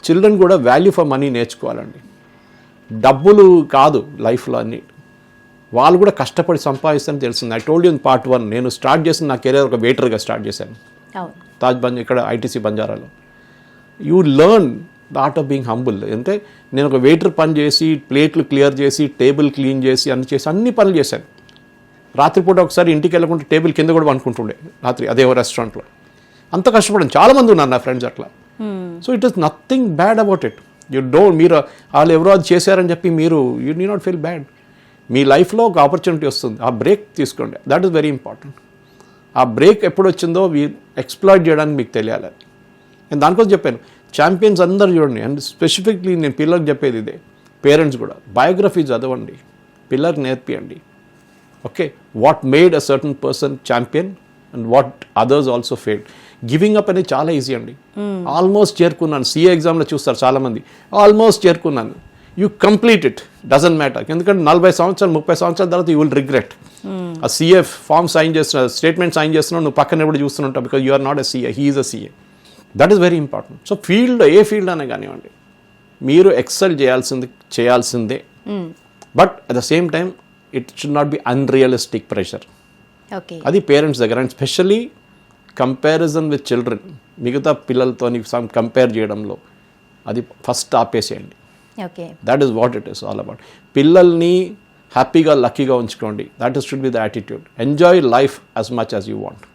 Children కూడా value for money నేర్చుకోవాలండి. డబ్బులు కాదు లైఫ్లో అన్ని, వాళ్ళు కూడా కష్టపడి సంపాదిస్తారని తెలిసింది. I told you in part 1, నేను స్టార్ట్ చేసిన నా కెరీర్ ఒక వెయిటర్గా స్టార్ట్ చేశాను తాజ్ బంజారా, ఇక్కడ ఐటీసీ బంజారాలో. You learn the art of being humble. అంటే నేను ఒక వెయిటర్ పని చేసి, ప్లేట్లు క్లియర్ చేసి, టేబుల్ క్లీన్ చేసి, అన్ని పనులు చేశాను. రాత్రిపూట ఒకసారి ఇంటికి వెళ్ళకుండా టేబుల్ కింద కూడా అనుకుంటుండే రాత్రి అదే రెస్టారెంట్లో. అంత కష్టపడాను, చాలామంది ఉన్నారు నా ఫ్రెండ్స్ అట్లా. So it is nothing bad about it. మీరు వాళ్ళు ఎవరో అది చేశారని చెప్పి మీరు you need not feel bad. మీ లైఫ్లో ఒక ఆపర్చునిటీ వస్తుంది, ఆ బ్రేక్ తీసుకోండి. That is very important. ఆ బ్రేక్ ఎప్పుడు వచ్చిందో ఎక్స్ప్లాయిట్ చేయడానికి మీకు తెలియాలి. నేను దానికోసం చెప్పాను, ఛాంపియన్స్ అందరు చూడండి. అండ్ స్పెసిఫిక్లీ నేను పిల్లలకు చెప్పేది ఇదే, పేరెంట్స్ కూడా బయోగ్రఫీ చదవండి, పిల్లలకు నేర్పియండి. Okay, what made a certain person champion and what others also failed. Giving up అనేది చాలా ఈజీ అండి. ఆల్మోస్ట్ చేరుకున్నాను, సిఏ ఎగ్జామ్లో చూస్తారు చాలామంది, ఆల్మోస్ట్ చేరుకున్నాను. You complete it, doesn't matter. ఎందుకంటే 40 సంవత్సరాలు 30 సంవత్సరాల తర్వాత యూ విల్ రిగ్రెట్. ఆ సిఏ ఫామ్ సైన్ చేస్తున్నావు, స్టేట్మెంట్ సైన్ చేస్తున్నావు, నువ్వు పక్కన ఎప్పుడు చూస్తుంటావు, because you are not a CA, he is a CA. That is very important. So field, ఏ ఫీల్డ్ అనే కానివ్వండి, మీరు ఎక్సెల్ చేయాల్సిందే. But at the same time it should not be unrealistic pressure. అది పేరెంట్స్ దగ్గర. And specially comparison with children, మిగతా పిల్లలతో compare చేయడంలో అది ఫస్ట్ ఆపేసేయండి. That is what it is all about. పిల్లల్ని హ్యాపీగా, లక్కీగా ఉంచుకోండి. That is should be the attitude. Enjoy life as much as you want.